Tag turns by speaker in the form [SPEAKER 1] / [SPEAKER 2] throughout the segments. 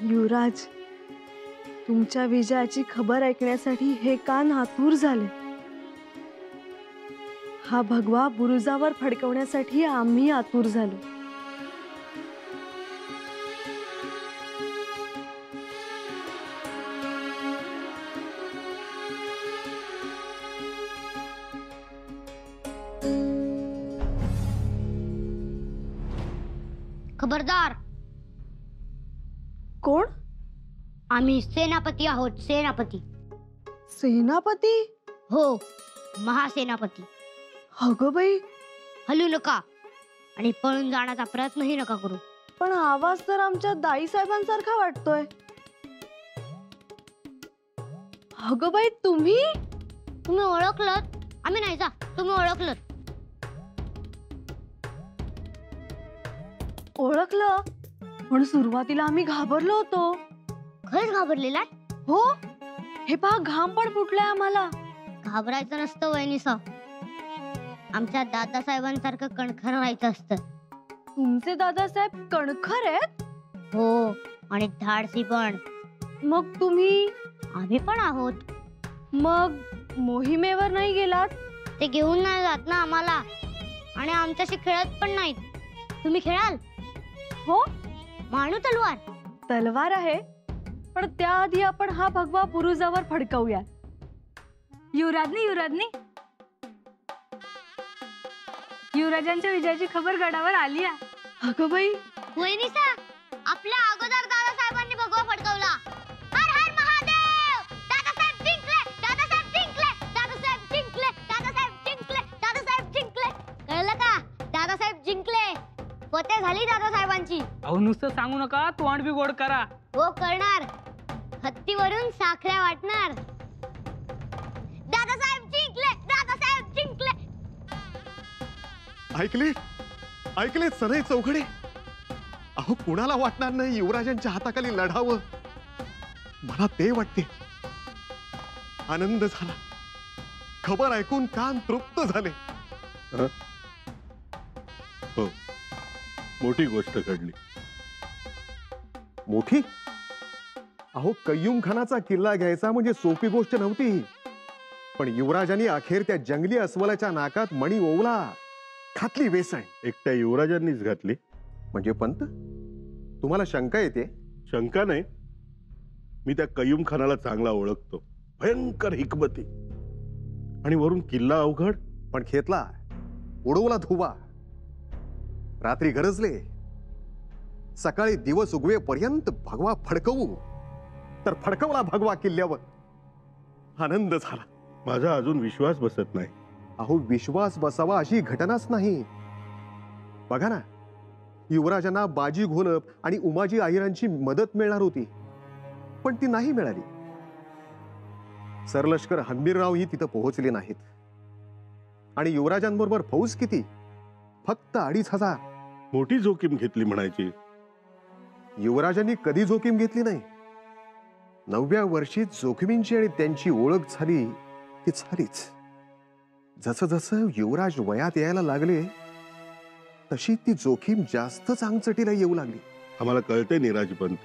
[SPEAKER 1] युवराज, तुमच्या विजयाची खबर ऐकण्यासाठी हे कान आतुर झाले. हा भगवा बुरुजावर फडकवण्यासाठी आम्ही आतुर झालो.
[SPEAKER 2] खबरदार.
[SPEAKER 1] कोण?
[SPEAKER 2] आम्ही सेनापती आहोत. सेनापती.
[SPEAKER 1] सेनापती?
[SPEAKER 2] हो, महासेनापती.
[SPEAKER 1] अगं बाई,
[SPEAKER 2] हलू नका आणि पळून जाण्याचा प्रयत्नही नका करू.
[SPEAKER 1] पण आवाज तर आमच्या दाई साहेबांसारखा वाटतोय. अगं बाई, तुम्ही
[SPEAKER 2] ओळखलत? आम्ही नाही. जा, तुम्ही ओळखलत.
[SPEAKER 1] ओळखलं, पण सुरुवातीला आम्ही घाबरलो होतो.
[SPEAKER 2] खरंच घाबरलेला?
[SPEAKER 1] हो, हे पहा, घाम पण फुटलाय आम्हाला.
[SPEAKER 2] घाबरायचं नसतं वहिनीसा. आमच्या दादासाहेबांसारखं कणखर व्हायचं असतं.
[SPEAKER 1] तुमचे दादासाहेब कणखर आहेत?
[SPEAKER 2] हो, आणि धाडसी पण.
[SPEAKER 1] मग तुम्ही?
[SPEAKER 2] आम्ही पण आहोत.
[SPEAKER 1] मग मोहिमेवर नाही गेलात?
[SPEAKER 2] ते घेऊन नाही जात ना आम्हाला, आणि आमच्याशी खेळत पण नाहीत. तुम्ही खेळाल?
[SPEAKER 1] हो.
[SPEAKER 2] मानू तलवार?
[SPEAKER 1] तलवार आहे, पण त्याआधी आपण हा भगवा बुरुजावर फडकवूया. युवराजनी युवराजांच्या विजयाची खबर गडावर आली आहे. अगं बाई,
[SPEAKER 2] वहिनीसा, आपल्या अगोदर दादासाहेबांनी भगवा फडकवला. हर हर महादेव! दादासाहेब जिंकले! दादासाहेब जिंकले! दादासाहेब जिंकले! दादासाहेब जिंकले! दादासाहेब जिंकले! कळलं का? दादासाहेब जिंकले. फतेह झाली दादासाहेबांची.
[SPEAKER 3] अहो, नुसतं सांगू नका, तोंड बी गोड करा.
[SPEAKER 2] हो, करणार. हत्तीवरून साखऱ्या वाटणार. दादासाहेब जिंकले! दादासाहेब जिंकले!
[SPEAKER 4] ऐकले सनई चौघडे? अहो, कुणाला वाटणार नाही युवराजांच्या हाताखाली लढावं? मला ते वाटते. आनंद झाला. खबर ऐकून कान तृप्त झाले.
[SPEAKER 5] हो, मोठी गोष्ट घडली.
[SPEAKER 4] मोठी? अहो, कय्यूम खानाचा किल्ला घ्यायचा म्हणजे सोपी गोष्ट नव्हती. पण युवराजांनी अखेर त्या जंगली अस्वलाच्या नाकात मणी ओवला, घातली वेसण.
[SPEAKER 5] एकट्या युवराजांनीच घातली?
[SPEAKER 4] म्हणजे पंत, तुम्हाला शंका येते?
[SPEAKER 5] शंका नाही, मी त्या कय्यूम खानाला चांगला ओळखतो. भयंकर हिकमती, आणि वरून किल्ला अवघड.
[SPEAKER 4] पण खेतला, उडवला धुवा. रात्री गरजले, सकाळी दिवस उगवेपर्यंत भगवा फडकवू, तर फडकवला भगवा किल्ल्यावर. आनंद झाला.
[SPEAKER 5] माझा अजून विश्वास बसत नाही.
[SPEAKER 4] अहो, विश्वास बसावा अशी घटनाच नाही. बघा ना, युवराजांना बाजी घोलप आणि उमाजी अहिरांची मदत मिळणार होती, पण ती नाही मिळाली. सरलष्कर हंबीरराव ही तिथं पोहोचले नाहीत. आणि युवराजांबरोबर फौज किती? फक्त 2,500.
[SPEAKER 5] मोठी जोखीम घेतली म्हणायची.
[SPEAKER 4] युवराजांनी कधी जोखीम घेतली नाही. 9व्या वर्षी जोखमींची आणि त्यांची ओळख झाली ती झालीच. जसं जसं युवराज वयात यायला लागले, तशी ती जोखीम जास्त चांगचटीला येऊ लागली.
[SPEAKER 5] आम्हाला कळते निराजी पंत.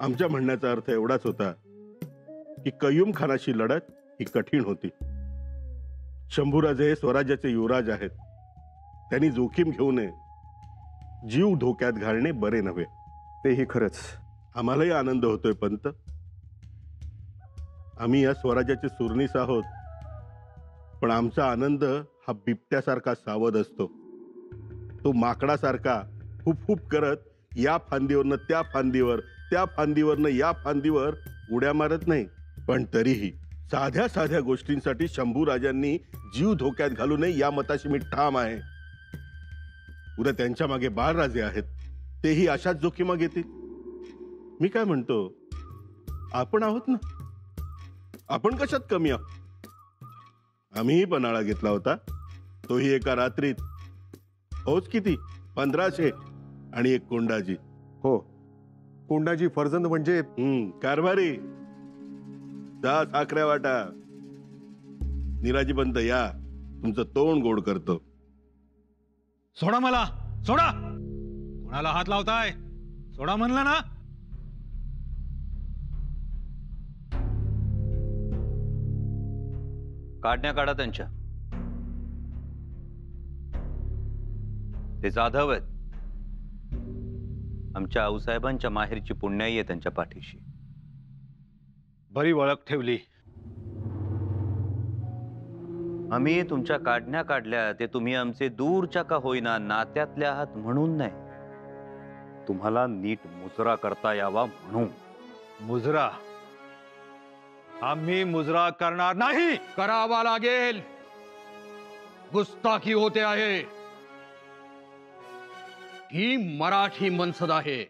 [SPEAKER 5] आमच्या म्हणण्याचा अर्थ एवढाच होता की कय्यूम खानाशी लढत ही कठीण होती. शंभूराजे हे स्वराज्याचे युवराज आहेत. त्यांनी जोखीम घेऊ नये. जीव धोक्यात घालणे बरे नव्हे.
[SPEAKER 4] तेही खरंच.
[SPEAKER 5] आम्हालाही आनंद होतोय पंत. आम्ही या स्वराज्याचे सुरनीस आहोत, पण आमचा आनंद हा बिबट्यासारखा सावध असतो. तो माकडासारखा हुप हुप करत या फांदीवरनं त्या फांदीवर, त्या फांदीवरनं या फांदीवर उड्या मारत नाही. पण तरीही साध्या साध्या गोष्टींसाठी शंभूराजांनी जीव धोक्यात घालू नये या मताशी मी ठाम आहे. उद्या त्यांच्या मागे बाळराजे आहेत, तेही अशाच जोखीमा घेतील. मी काय म्हणतो, आपण आहोत ना. आपण कशात कमी आहोत? आम्हीही पन्हाळा घेतला होता, तोही एका रात्रीत. फौज किती? 1500 आणि एक कोंडाजी.
[SPEAKER 4] हो, कोंडाजी फर्जंद म्हणजे
[SPEAKER 5] कारभारी. जा साखऱ्या वाटा. निराजी पंत या, तुमचं तोंड गोड करतो.
[SPEAKER 6] सोडा मला, सोडा. कोणाला हात लावताय? सोडा म्हणलं ना. काढण्या काढा त्यांच्या. ते जाधव आहेत. आमच्या आऊसाहेबांच्या माहेरची पुण्याई आहे त्यांच्या पाठीशी.
[SPEAKER 7] बरी ओळख ठेवली.
[SPEAKER 6] आम्ही तुमच्या काढण्या काढल्या ते तुम्ही आमचे दूरच्या का होईना नात्यातले आहात म्हणून नाही, तुम्हाला नीट मुजरा करता यावा म्हणून.
[SPEAKER 7] मुजरा? आम्ही मुजरा करणार नाही.
[SPEAKER 8] करावा लागेल. गुस्ताखी होते आहे. ही मराठी मनसद आहे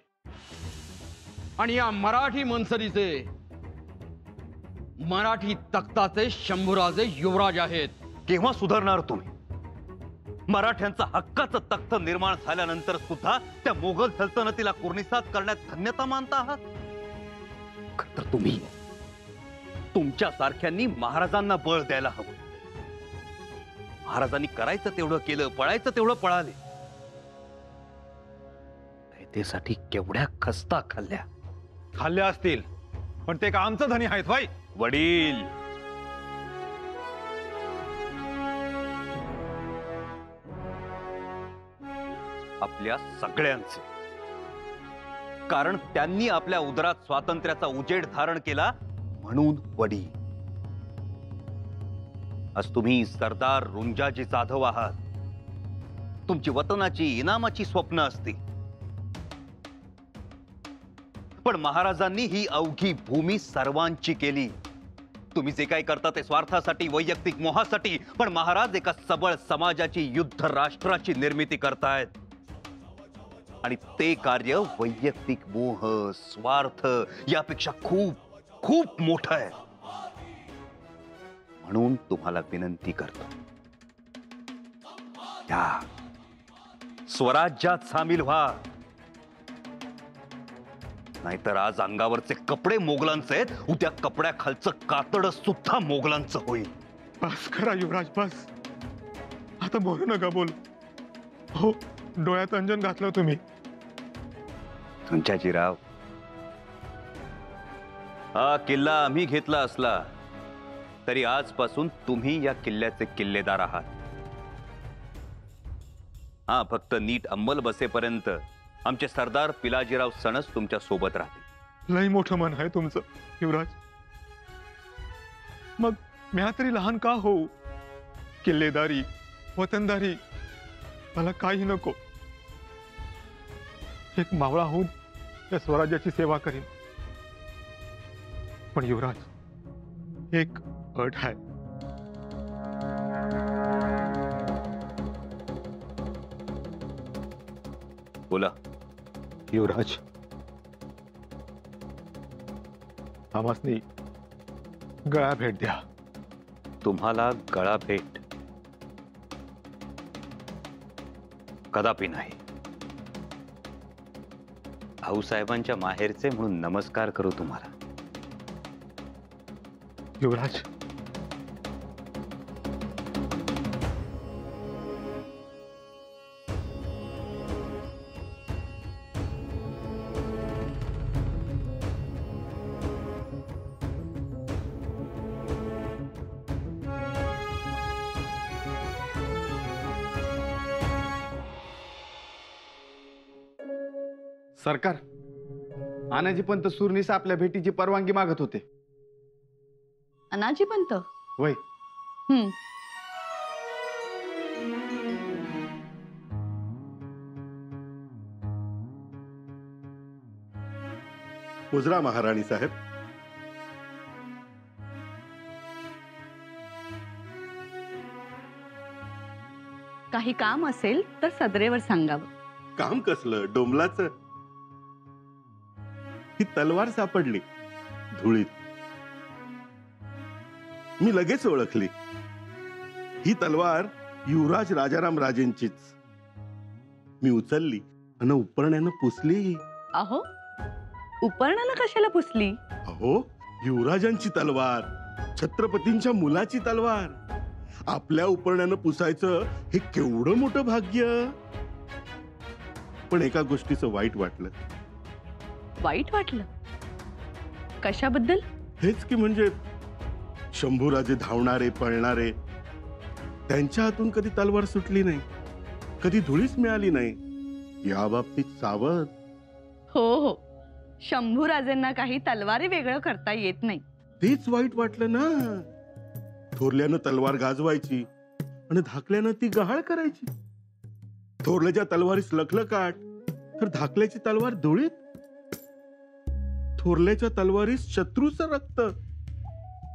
[SPEAKER 8] आणि या मराठी मनसदीचे मराठी तख्ताचे शंभूराजे युवराज आहेत.
[SPEAKER 6] केव्हा सुधारणार तुम्ही? मराठ्यांचा हक्काचं तख्त निर्माण झाल्यानंतर सुद्धा त्या मोगल सल्तनतीला कुर्निसात करण्यात धन्यता मानता आहात. खरं तर तुम्ही तुमच्या सारख्यांनी महाराजांना बळ द्यायला हवं. महाराजांनी करायचं तेवढं केलं, पळायचं तेवढं पळाले. त्यासाठी केवढ्या खस्ता खाल्ल्या.
[SPEAKER 7] खाल्ल्या असतील, पण ते का आमचं धनी आहेत भाई?
[SPEAKER 6] वडील, आपल्या सगळ्यांचे. कारण त्यांनी आपल्या उदरात स्वातंत्र्याचा उजेड धारण केला म्हणून वडील. आज तुम्ही सरदार रुंजाजी जाधव आहात. तुमची वतनाची इनामाची स्वप्न असतील, पण महाराजांनी ही अवघी भूमी सर्वांची केली. तुम्ही जे काही करता ते स्वार्थासाठी, वैयक्तिक मोहासाठी, पण महाराज एका सबळ समाजाची, युद्ध राष्ट्राची निर्मिती करतायत. आणि ते कार्य वैयक्तिक मोह, स्वार्थ यापेक्षा खूप खूप मोठं आहे. म्हणून तुम्हाला विनंती करतो, या स्वराज्यात सामील व्हा. नाहीतर आज अंगावरचे कपडे मोगलांचे आहेत, उद्या कपड्याखालचं कातड सुद्धा मोगलांचं होईल.
[SPEAKER 5] बस करा युवराज, बस. आता बोलू नका, बोल. हो, डोळ्यात अंजन घातलं तुम्ही.
[SPEAKER 6] तुमच्याजीराव, हा किल्ला आम्ही घेतला असला तरी आजपासून तुम्ही या किल्ल्याचे किल्लेदार आहात. हा, फक्त नीट अंमल बसेपर्यंत आमचे सरदार पिलाजीराव सणस तुमच्या सोबत राहतील.
[SPEAKER 5] लई मोठं मन आहे तुमचं युवराज. मग म्या तरी लहान का हो? किल्लेदारी, वतनदारी मला काही नको. एक मावळा होऊन या स्वराज्याची सेवा करीन. पण युवराज, एक अट आहे.
[SPEAKER 6] बोला.
[SPEAKER 5] युवराज, आम्हासनी गळा भेट द्या.
[SPEAKER 6] तुम्हाला गळा भेट? कदापि नाही. भाऊसाहेबांच्या माहेरचे म्हणून नमस्कार करू तुम्हाला.
[SPEAKER 5] युवराज,
[SPEAKER 9] सरकार, आनाजी पंत सुरनीस आपल्या भेटीची परवानगी मागत होते.
[SPEAKER 1] अनाजी पंत?
[SPEAKER 9] वय.
[SPEAKER 5] मुजरा महाराणी साहेब.
[SPEAKER 1] काही काम असेल तर सदरेवर सांगावं.
[SPEAKER 5] काम कसलं? डोंबलाच. ही तलवार सापडली धुळीत. मी लगेच ओळखली. ही तलवार युवराज राजाराम राजेंचीच. मी उचलली आणि उपरण्यानं पुसली.
[SPEAKER 1] अहो, उपरणाला कशाला पुसली?
[SPEAKER 5] अहो, युवराजांची तलवार, छत्रपतींच्या मुलाची तलवार. आपल्या उपरण्यानं पुसायचं हे केवढं मोठं भाग्य. पण एका गोष्टीचं वाईट वाटलं.
[SPEAKER 1] वाईट वाटलं? कशाबद्दल?
[SPEAKER 5] हेच की, म्हणजे शंभूराजे धावणारे पळणारे, त्यांच्या हातून कधी तलवार सुटली नाही, कधी धुळीच मिळाली नाही. या बाबतीत सावध.
[SPEAKER 1] हो हो, शंभूराजेंना काही तलवारी वेगळं करता येत नाही.
[SPEAKER 5] तेच वाईट वाटलं ना. थोरल्यानं तलवार गाजवायची आणि धाकल्यानं ती गहाळ करायची. थोरल्याच्या तलवारीस लखलखाट तर धाकल्याची तलवार धुळीत. थोरल्याच्या तलवारीस शत्रूचं रक्त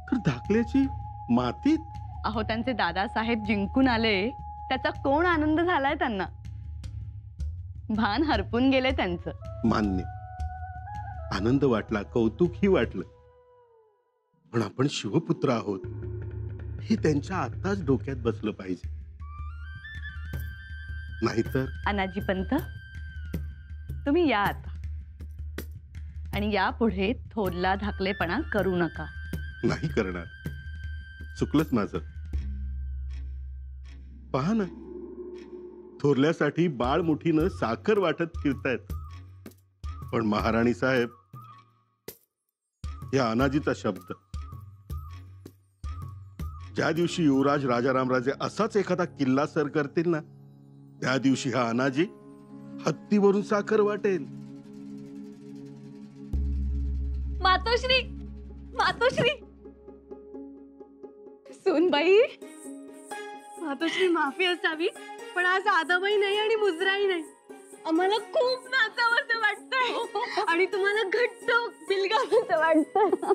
[SPEAKER 5] तर धाकल्याची मातीत.
[SPEAKER 1] अहो, त्यांचे दादासाहेब जिंकून आले त्याचा कोण आनंद झालाय त्यांना. भान हरपून गेले त्यांचं.
[SPEAKER 5] मान्य, आनंद वाटला, कौतुकही वाटलं. पण आपण शिवपुत्र आहोत हे त्यांच्या आताच डोक्यात बसलं पाहिजे. नाहीतर
[SPEAKER 1] अनाजी पंत, तुम्ही या आता आणि यापुढे थोरला धाकलेपणा करू नका.
[SPEAKER 5] नाही करणार. चुकलंच माझं. पहा ना, थोरल्यासाठी बाळ मुठीनं साखर वाटत फिरतायत. पण महाराणी साहेब, या अनाजीचा शब्द, ज्या दिवशी युवराज राजारामराजे असाच एखादा किल्ला सर करतील ना, त्या दिवशी हा अनाजी हत्तीवरून साखर वाटेल.
[SPEAKER 1] मातोश्री, मातोश्री, सूनबाई. मातोश्री, माफी असावी, पण आज आदाबाई नाही आणि मुजराही नाही. आम्हाला खूप नाचावंसं वाटतंय आणि तुम्हाला घट्ट बिलगावंसं वाटतं.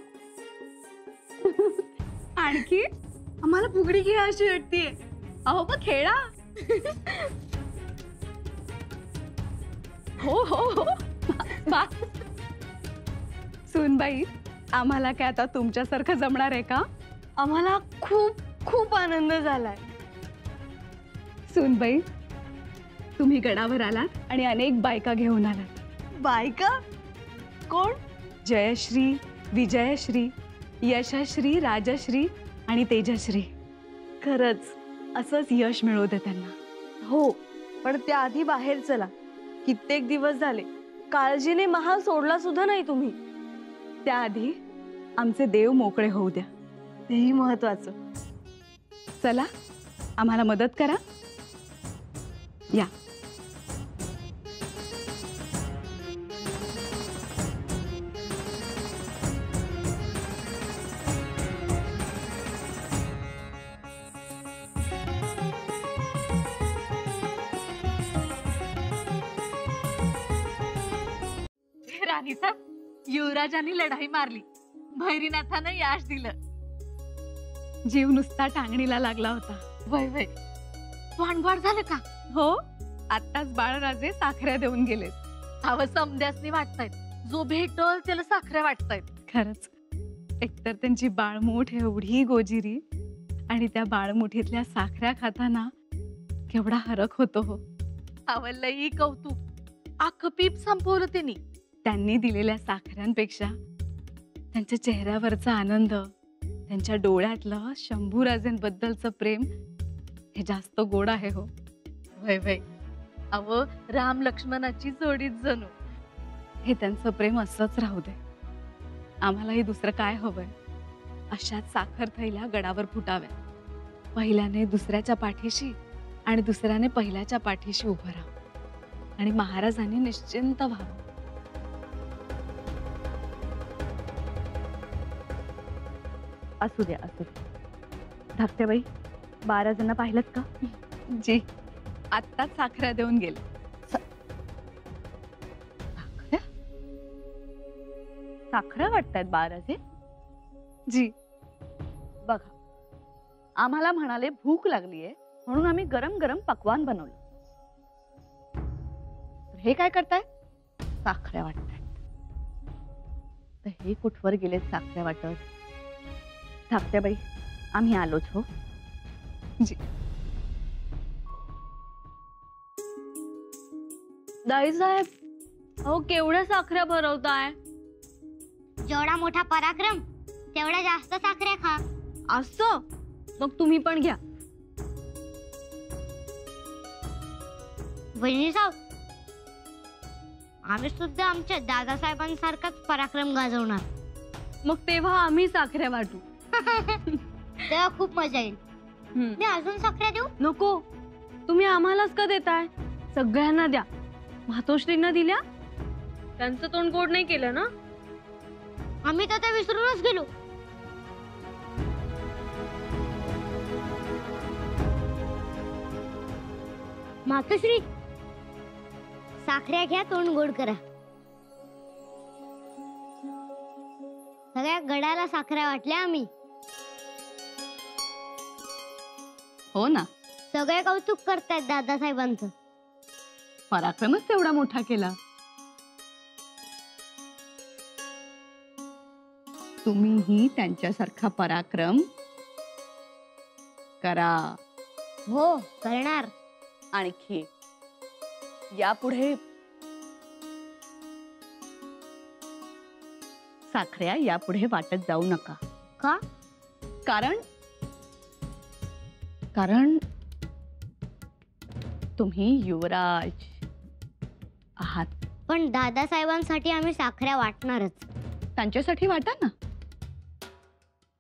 [SPEAKER 1] आणखी आम्हाला फुगडी खेळायची वाटतेय. अहो, मग खेळा. हो हो हो, सूनबाई, आम्हाला काय आता तुमच्यासारखं जमणार आहे का? आम्हाला खूप खूप आनंद झालाय. सूनबाई, तुम्ही गडावर आलात आणि अनेक बायका घेऊन आलात. बायका कोण? जयश्री, विजयश्री, यशश्री, राजश्री आणि तेजश्री. खरंच असंच यश मिळू दे त्यांना. हो, पण त्याआधी बाहेर चला. कित्येक दिवस झाले काळजीने महाल सोडला सुद्धा नाही तुम्ही. त्याआधी आमचे देव मोकळे होऊ द्या, तेही महत्वाचं. चला, आम्हाला मदत करा. या.
[SPEAKER 10] राणी साहेब, युवराजांनी लढाई मारली, भैरीनाथानं यश दिलं.
[SPEAKER 1] जीव नुसता टांगणीला लागला होता.
[SPEAKER 10] वय वय, वाणगोड झालं का?
[SPEAKER 1] हो, आत्ताच बाळराजे साखऱ्या देऊन गेलेत.
[SPEAKER 10] हवं समध्यासनी वाटतायत, जो भेटल त्याला साखऱ्या वाटतायत.
[SPEAKER 1] खरंच, एकतर त्यांची बाळमूठ एवढी गोजिरी आणि त्या बाळमुठीतल्या साखऱ्या खाताना केवढा हरख होतो. हो,
[SPEAKER 10] हवं लई कौतुक. अख्खं पीप संपवलं त्यांनी.
[SPEAKER 1] त्यांनी दिलेल्या साखऱ्यांपेक्षा त्यांच्या चेहऱ्यावरचा आनंद, त्यांच्या डोळ्यातलं शंभूराजेंबद्दलचं प्रेम हे जास्त गोड आहे. हो,
[SPEAKER 10] वय वय, अव राम लक्ष्मणाची जोडीच जणू.
[SPEAKER 1] हे त्यांचं प्रेम असंच राहू दे. आम्हालाही दुसरं काय हवंय? अशाच साखर थैल्या गडावर फुटाव्या. पहिल्याने दुसऱ्याच्या पाठीशी आणि दुसऱ्याने पहिल्याच्या पाठीशी उभं राहा आणि महाराजांनी निश्चिंत व्हावं. असू द्या, असू द्या. धाकट्याबाई, बाराजांना पाहिलं का? जी, आत्ताच साखऱ्या देऊन गेले. साखऱ्या? साखऱ्या वाटतायत बाराजे? जी. बघा, आम्हाला म्हणाले भूक लागलीये म्हणून आम्ही गरम गरम पक्वान बनवलं. हे काय करताय? साखऱ्या वाटतायत. तर हे कुठवर गेलेत साखऱ्या वाटत? धाकट्याबाई, आम्ही आलोच. हो जी. दाई साहेब, अहो केवढ्या साखऱ्या भरवताय?
[SPEAKER 2] जेवढा मोठा पराक्रम तेवढा जास्त साखऱ्या खा.
[SPEAKER 1] असं? मग तुम्ही पण घ्या.
[SPEAKER 2] वहिनी साहेब, आम्ही सुद्धा आमच्या दादासाहेबांसारखाच पराक्रम गाजवणार.
[SPEAKER 1] मग तेव्हा आम्ही साखऱ्या वाटू.
[SPEAKER 2] तेव्हा खूप मजा येईल. मी अजून साखऱ्या देऊ?
[SPEAKER 1] नको, तुम्ही आम्हालाच का देताय? सगळ्यांना द्या. मातोश्रींना दिल्या? त्यांचं तोंड गोड नाही केलं ना?
[SPEAKER 2] आम्ही तर ते विसरूनच गेलो. मातोश्री, साखऱ्या घ्या, तोंड गोड करा. सगळ्या गडाला साखऱ्या वाटल्या आम्ही.
[SPEAKER 1] हो ना,
[SPEAKER 2] सगळे कौतुक करतायत दादासाहेबांचं.
[SPEAKER 1] पराक्रमच तेवढा मोठा केला. तुम्हीही त्यांच्यासारखा पराक्रम करा.
[SPEAKER 2] हो, करणार.
[SPEAKER 1] आणखी यापुढे साखऱ्या यापुढे वाटत जाऊ नका.
[SPEAKER 2] का?
[SPEAKER 1] कारण तुम्ही युवराज आहात.
[SPEAKER 2] पण दादासाहेबांसाठी आम्ही साखऱ्या वाटणारच.
[SPEAKER 1] त्यांच्यासाठी वाटा ना,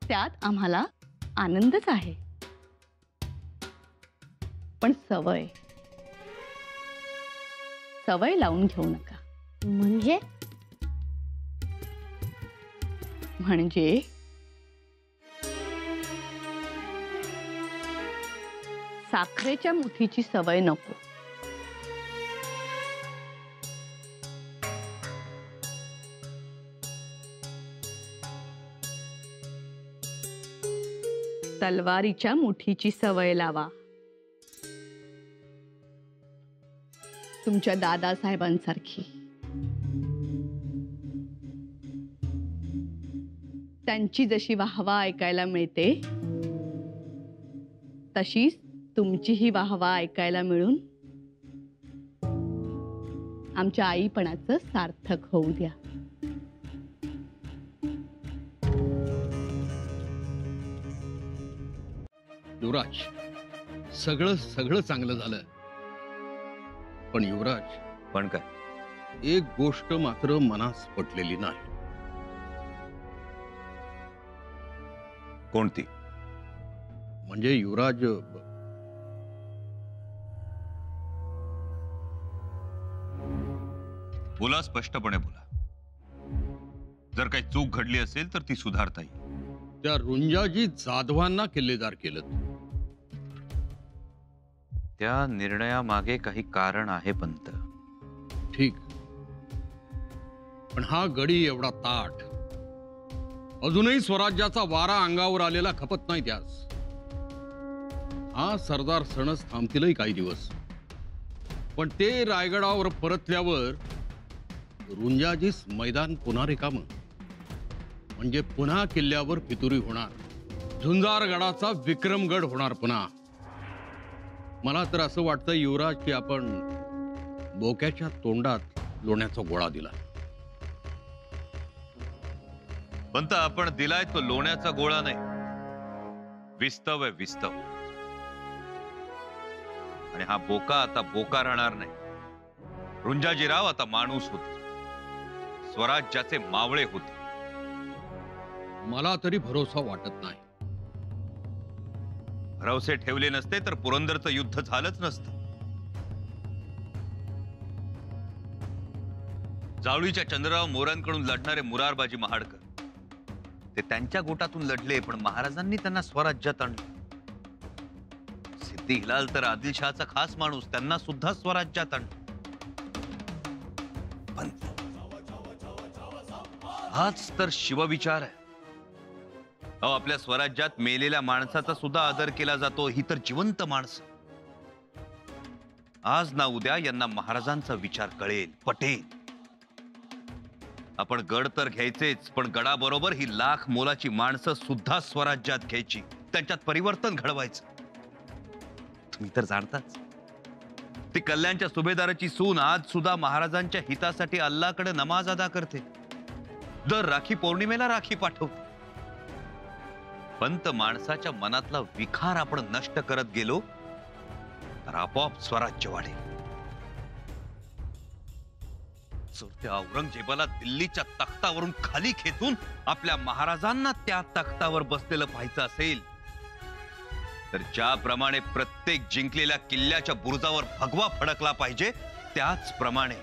[SPEAKER 1] त्यात आम्हाला आनंदच आहे. पण सवय लावून घेऊ नका. म्हणजे साखरेच्या मुठीची सवय नको. तलवारीच्या मुठीची सवय लावा. तुमच्या दादासाहेबांसारखी. त्यांची जशी वाहवा ऐकायला मिळते तशीच तुमचीही वाहवा ऐकायला मिळून आमच्या आईपणाचं सार्थक होऊ द्या.
[SPEAKER 8] युवराज, सगळं चांगलं झालं. पण युवराज,
[SPEAKER 6] पण काय?
[SPEAKER 8] एक गोष्ट मात्र मनास पटलेली नाही.
[SPEAKER 6] कोणती?
[SPEAKER 8] म्हणजे युवराज,
[SPEAKER 11] बोला, स्पष्टपणे बोला. जर काही चूक घडली असेल तर ती सुधारता येईल.
[SPEAKER 8] त्या रुंजाजी जाधवांना किल्लेदार केलं.
[SPEAKER 6] त्या निर्णयामागे काही कारण आहे पंत.
[SPEAKER 8] ठीक, पण हा गडी एवढा ताठ, अजूनही स्वराज्याचा वारा अंगावर आलेला खपत नाही. त्यास हा सरदार सणस थांबतीलही काही दिवस, पण ते रायगडावर परतल्यावर रुंजाजीस मैदान पुन्हा रिकामं. म्हणजे पुन्हा किल्ल्यावर फितुरी होणार. झुंजारगडाचा विक्रमगड होणार पुन्हा. मला तर असं वाटतं युवराज की आपण बोक्याच्या तोंडात लोण्याचा गोळा दिला.
[SPEAKER 11] पंत, आपण दिलाय तो लोण्याचा गोळा नाही, विस्तव आहे, विस्तव. आणि हा बोका आता बोका राहणार नाही. रुंजाजीराव आता माणूस होते, स्वराज्याचे मावळे होते.
[SPEAKER 8] मला तरी भरोसा वाटत नाही.
[SPEAKER 11] भरवसे ठेवले नसते तर पुरंदरचं युद्ध झालंच नसतं. जावळीच्या चंद्रराव मोरांकडून लढणारे मुरारबाजी महाडकर, ते त्यांच्या गोटातून लढले, पण महाराजांनी त्यांना स्वराज्यात आणलं. सिद्धी हिलाल तर आदिलशहाचा खास माणूस, त्यांना सुद्धा स्वराज्यात आणलं. पण हाच तर शिवविचार आहे. आपल्या स्वराज्यात मेलेल्या माणसाचा सुद्धा आदर केला जातो. ही तर जिवंत माणसं. आज ना उद्या यांना महाराजांचा विचार कळेल, पटेल. आपण गड तर घ्यायचेच, पण गडाबरोबर ही लाख मोलाची माणसं सुद्धा स्वराज्यात घ्यायची, त्यांच्यात परिवर्तन घडवायचं. तुम्ही तर जाणताच, ती कल्याणच्या सुभेदाराची सून आज सुद्धा महाराजांच्या हितासाठी अल्लाकडे नमाज अदा करते. दर राखी पौर्णिमेला राखी पाठवते. पंत, माणसाच्या मनातला विखार आपण नष्ट करत गेलो तर आपोआप स्वराज्य वाढेल. जर त्या औरंगजेबाला दिल्लीच्या तख्तावरून खाली खेचून आपल्या महाराजांना त्या तख्तावर बसलेलं पाहायचं असेल तर ज्याप्रमाणे प्रत्येक जिंकलेल्या किल्ल्याच्या बुरुजावर भगवा फडकला पाहिजे त्याचप्रमाणे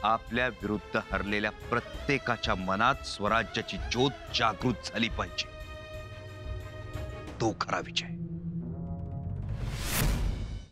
[SPEAKER 11] आपल्या विरुद्ध हरलेल्या प्रत्येकाच्या मनात स्वराज्याची ज्योत जागृत झाली पाहिजे. तो खरा विजय.